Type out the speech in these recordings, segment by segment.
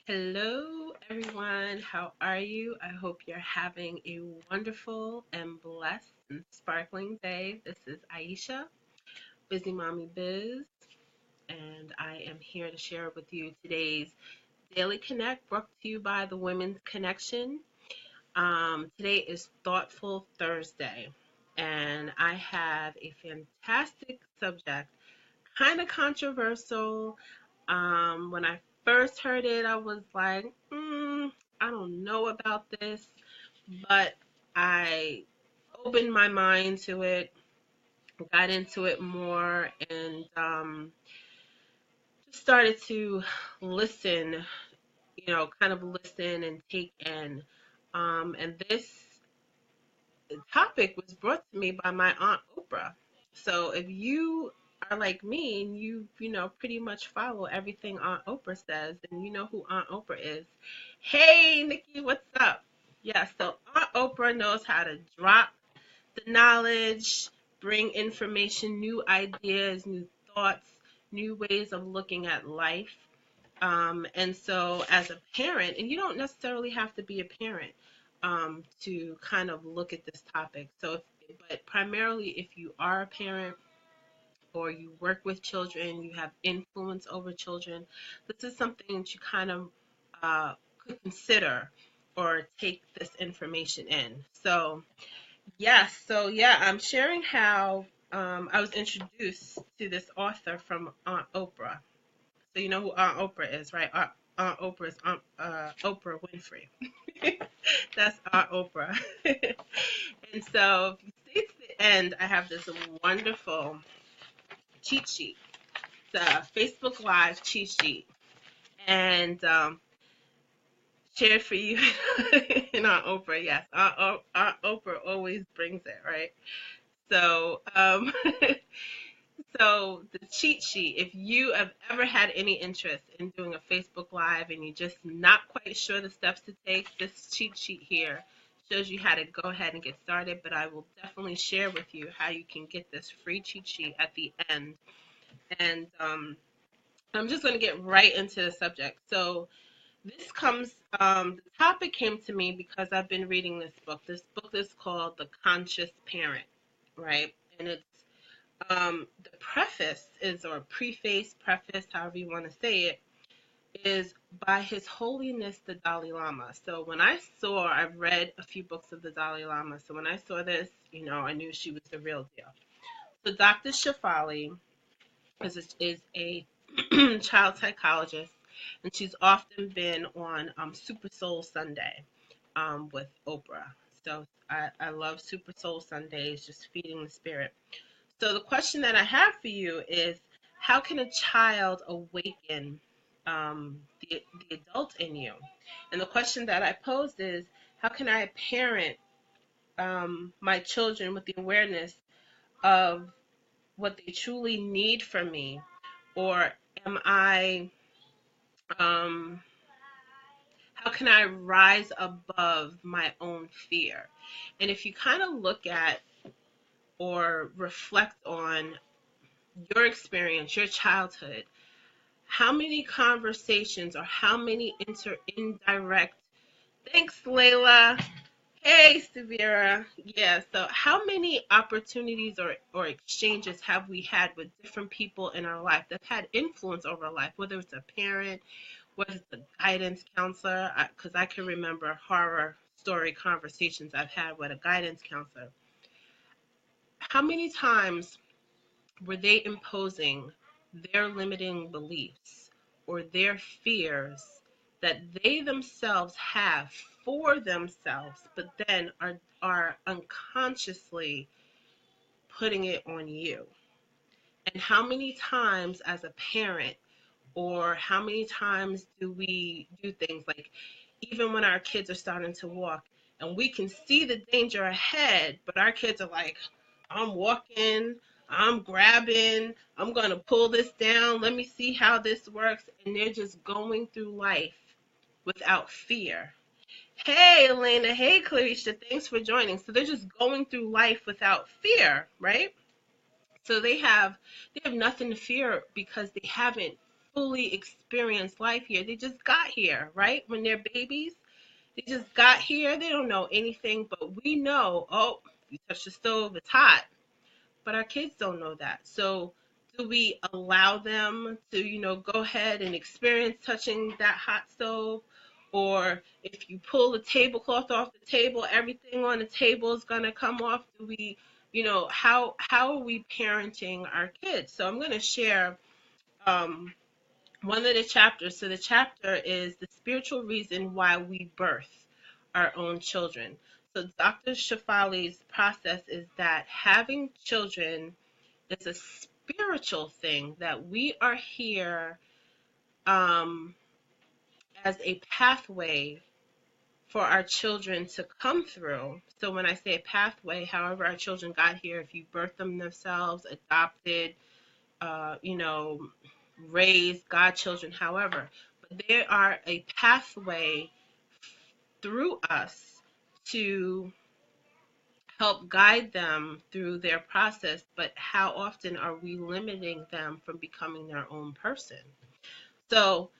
Hello, everyone. How are you? I hope you're having a wonderful and blessed and sparkling day. This is Aisha, Busy Mommy Biz, and I am here to share with you today's Daily Connect brought to you by the Women's Connection. Today is Thoughtful Thursday, and I have a fantastic subject, kind of controversial. When I first heard it, I was like, I don't know about this, but I opened my mind to it, got into it more, and just started to listen, kind of listen and take in. And this topic was brought to me by my Aunt Oprah. So if you are like me and you pretty much follow everything Aunt Oprah says, and you know who Aunt Oprah is. Hey, Nikki, what's up? Yeah, so Aunt Oprah knows how to drop the knowledge, bring information, new ideas, new thoughts, new ways of looking at life. And so, as a parent, and you don't necessarily have to be a parent to kind of look at this topic. But primarily, if you are a parent or you work with children, you have influence over children, this is something that you kind of could consider or take this information in. So, I'm sharing how I was introduced to this author from Aunt Oprah. So you know who Aunt Oprah is, right? Aunt Oprah is Oprah Winfrey. That's Aunt Oprah. And so if you stay to the end, I have this wonderful cheat sheet. It's a Facebook Live cheat sheet. And shared for you and Aunt Oprah. Yes, Aunt Oprah always brings it, right? So, So the cheat sheet, if you have ever had any interest in doing a Facebook Live and you're just not quite sure the steps to take, this cheat sheet here shows you how to go ahead and get started, but I will definitely share with you how you can get this free cheat sheet at the end. And I'm just going to get right into the subject. So the topic came to me because I've been reading this book. This book is called The Conscious Parent, right? And the preface is, or preface, however you want to say it, is by His Holiness the Dalai Lama. So I've read a few books of the Dalai Lama. So when I saw this, I knew she was the real deal. So Dr. Shafali is a child psychologist, and she's often been on Super Soul Sunday with Oprah. So I love Super Soul Sundays, just feeding the spirit. So the question that I have for you is, how can a child awaken the adult in you? And the question that I posed is, how can I parent my children with the awareness of what they truly need from me? Or am I, um, how can I rise above my own fear? And if you kind of look at or reflect on your experience, your childhood, how many conversations or how many indirect, thanks Layla, hey Tsabary, yeah, so how many opportunities or exchanges have we had with different people in our life that had influence over our life, whether it's a parent, whether it's a guidance counselor, because I can remember horror story conversations I've had with a guidance counselor. How many times were they imposing their limiting beliefs or their fears that they themselves have for themselves, but then are unconsciously putting it on you? And how many times as a parent, or how many times do we do things like, even when our kids are starting to walk and we can see the danger ahead, but our kids are like, I'm walking, I'm grabbing, I'm going to pull this down, let me see how this works. And they're just going through life without fear. Hey, Elena. Hey, Clarisha. Thanks for joining. So they're just going through life without fear, right? So they have nothing to fear because they haven't fully experience life here. They just got here, right? When they're babies, they just got here. They don't know anything, but we know, oh, you touch the stove, it's hot. But our kids don't know that. So do we allow them to, go ahead and experience touching that hot stove? Or if you pull the tablecloth off the table, everything on the table is going to come off. Do we, how are we parenting our kids? So I'm going to share um, one of the chapters. So the chapter is the spiritual reason why we birth our own children. So Dr. Shafali's process is that having children is a spiritual thing, that we are here um, as a pathway for our children to come through. So when I say a pathway, however our children got here, if you birthed them themselves, adopted, uh, you know, raised godchildren, however, but they are a pathway through us to help guide them through their process. But how often are we limiting them from becoming their own person? So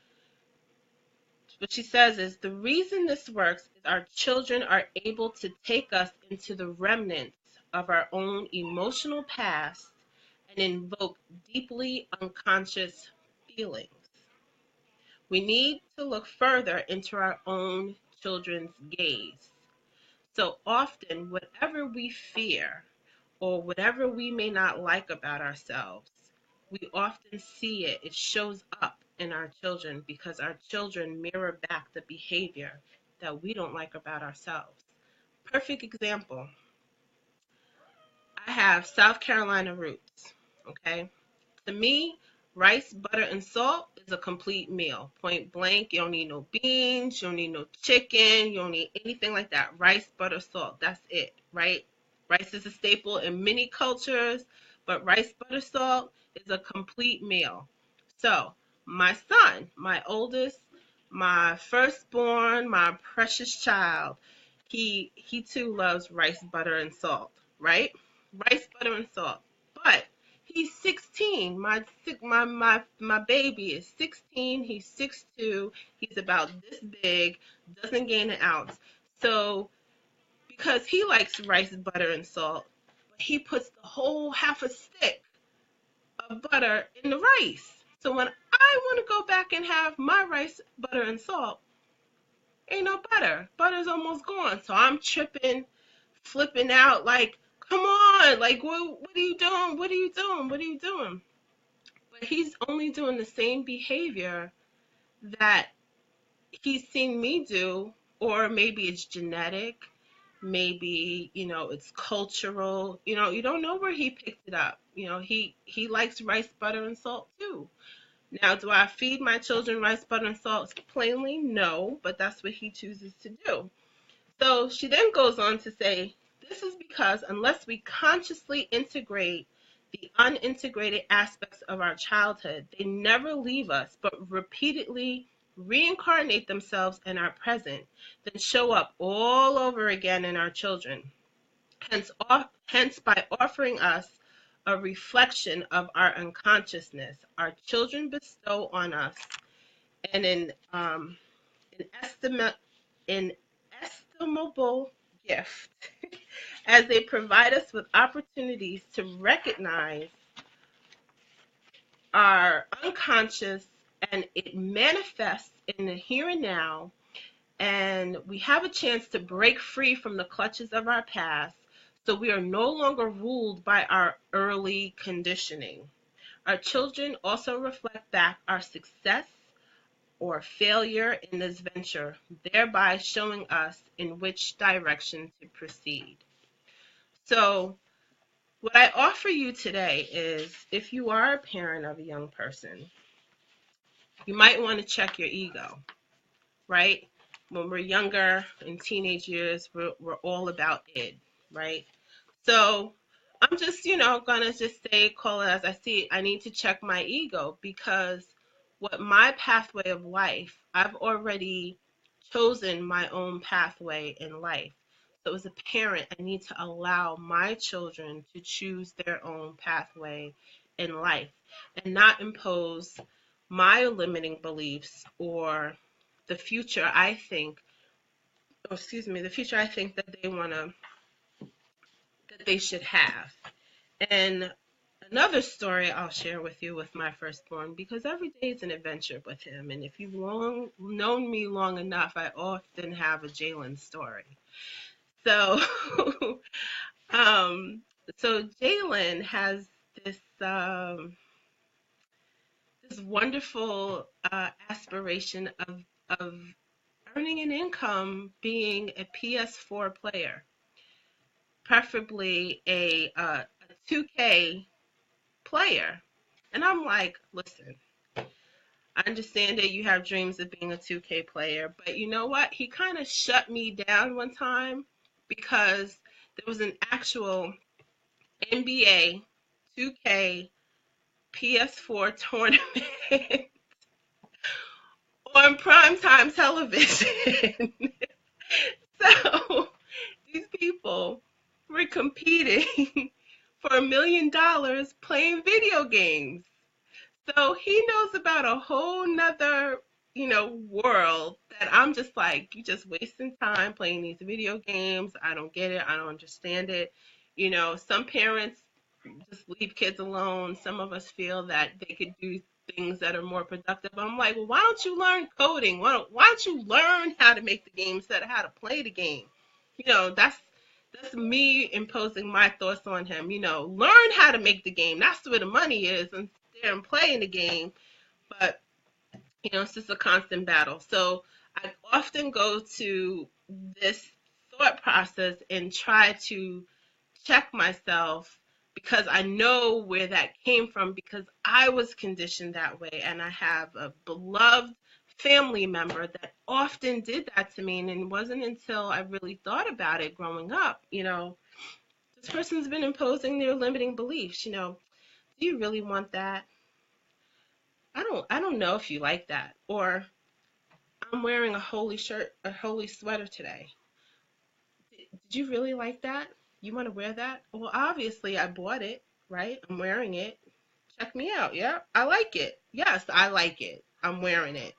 what she says is the reason this works is our children are able to take us into the remnants of our own emotional past and invoke deeply unconscious feelings. We need to look further into our own children's gaze. So often, whatever we fear or whatever we may not like about ourselves, we often see it. It shows up in our children because our children mirror back the behavior that we don't like about ourselves. Perfect example. I have South Carolina roots, okay? To me, rice, butter, and salt is a complete meal. Point blank, you don't need no beans, you don't need no chicken, you don't need anything like that. Rice, butter, salt, that's it, right? Rice is a staple in many cultures, but rice, butter, salt is a complete meal. So, my son, my oldest, my firstborn, my precious child, he too loves rice, butter, and salt, right? Rice, butter, and salt. But he's 16. My baby is 16. He's 6'2". He's about this big, doesn't gain an ounce. So because he likes rice, butter, and salt, he puts the whole half a stick of butter in the rice. So when I want to go back and have my rice, butter, and salt, ain't no butter. Butter's almost gone. So I'm tripping, flipping out like, come on, like what are you doing? What are you doing? What are you doing? But he's only doing the same behavior that he's seen me do, or maybe it's genetic, maybe, it's cultural. You don't know where he picked it up. He likes rice, butter, and salt too. Now, do I feed my children rice, butter, and salt? Plainly, no, but that's what he chooses to do. So she then goes on to say, this is because unless we consciously integrate the unintegrated aspects of our childhood, they never leave us, but repeatedly reincarnate themselves in our present, then show up all over again in our children. Hence, by offering us a reflection of our unconsciousness, our children bestow on us an, an, estimate, an estimable gift as they provide us with opportunities to recognize our unconscious, and it manifests in the here and now, and we have a chance to break free from the clutches of our past so we are no longer ruled by our early conditioning. Our children also reflect back our success or failure in this venture, thereby showing us in which direction to proceed. So, what I offer you today is if you are a parent of a young person, you might want to check your ego, right? When we're younger, in teenage years, we're all about id, right? So I'm just, gonna just say, call it as I see it. I need to check my ego because what my pathway of life, I've already chosen my own pathway in life. So as a parent, I need to allow my children to choose their own pathway in life and not impose my limiting beliefs or the future I think, or excuse me, the future I think that they should have. And another story I'll share with you with my firstborn, because every day is an adventure with him. And if you've known me long enough, I often have a Jalen story. So, um, so Jalen has this this wonderful aspiration of earning an income being a PS4 player, preferably a 2K player. And I'm like, listen, I understand that you have dreams of being a 2K player, but you know what? He kind of shut me down one time because there was an actual NBA 2K PS4 tournament on primetime television. So these people were competing for $1 million playing video games. So he knows about a whole nother, world that I'm just like, you just wasting time playing these video games. I don't get it. I don't understand it. Some parents just leave kids alone. Some of us feel that they could do things that are more productive. I'm like, well, why don't you learn coding? Why don't you learn how to make the game instead of how to play the game? That's me imposing my thoughts on him. Learn how to make the game. That's where the money is, and there and playing the game. But it's just a constant battle. So I often go to this thought process and try to check myself because I know where that came from because I was conditioned that way. And I have a beloved family member that often did that to me. And it wasn't until I really thought about it growing up, this person's been imposing their limiting beliefs. Do you really want that? I don't know if you like that. Or I'm wearing a holy shirt, a holy sweater today. Did you really like that? You want to wear that? Well, obviously I bought it, right? I'm wearing it. Check me out. Yeah, I like it. Yes, I like it. I'm wearing it.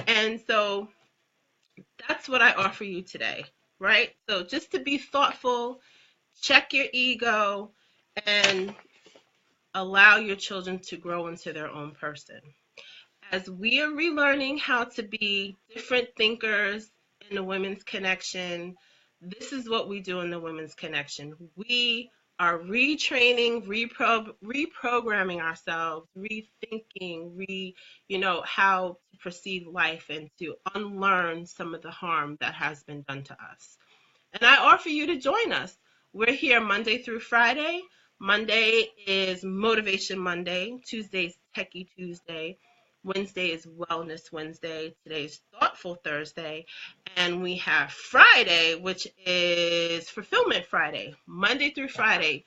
And so that's what I offer you today, right? So just to be thoughtful, check your ego, and allow your children to grow into their own person. As we are relearning how to be different thinkers in the Women's Connection, this is what we do in the Women's Connection. We are retraining, reprogramming ourselves, rethinking, how to perceive life and to unlearn some of the harm that has been done to us. And I offer you to join us. We're here Monday through Friday. Monday is Motivation Monday. Tuesday is Techie Tuesday. Wednesday is Wellness Wednesday. Today's Thoughtful Thursday. And we have Friday, which is Fulfillment Friday, Monday through Friday.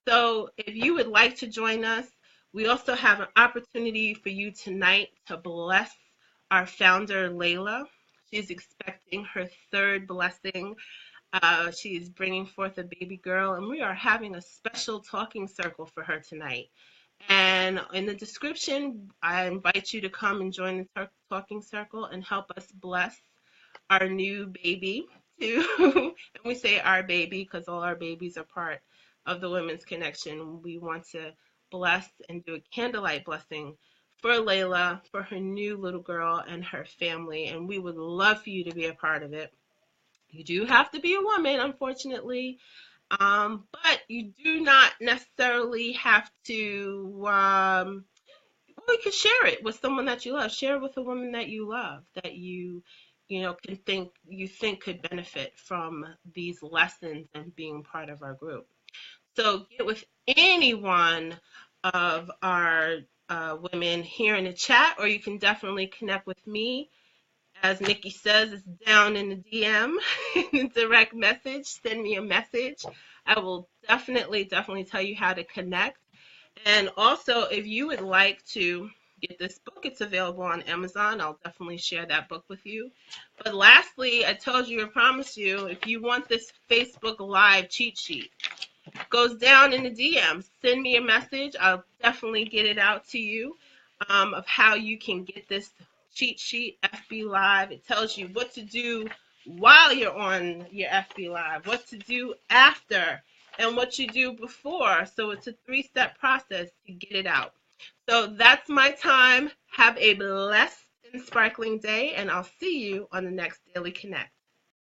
So if you would like to join us, we also have an opportunity for you tonight to bless our founder, Layla. She's expecting her third blessing. She's bringing forth a baby girl, and we are having a special talking circle for her tonight. And in the description, I invite you to come and join the talking circle and help us bless our new baby too. And we say our baby because all our babies are part of the Women's Connection. We want to bless and do a candlelight blessing for Layla, for her new little girl and her family. And we would love for you to be a part of it. You do have to be a woman, unfortunately, but you do not necessarily have to, well, you can share it with someone that you love. Share it with a woman that you love, that you think could benefit from these lessons and being part of our group. So get with any one of our women here in the chat, or you can definitely connect with me. As Nikki says, it's down in the DM, in the direct message. Send me a message. I will definitely tell you how to connect. And also, if you would like to get this book, it's available on Amazon. I'll definitely share that book with you. But lastly, I told you, I promised you, if you want this Facebook Live cheat sheet, it goes down in the DM. Send me a message. I'll definitely get it out to you. of how you can get this cheat sheet FB Live. It tells you what to do while you're on your FB Live, what to do after, and what you do before. So it's a 3-step process to get it out. So that's my time. Have a blessed and sparkling day, and I'll see you on the next Daily Connect.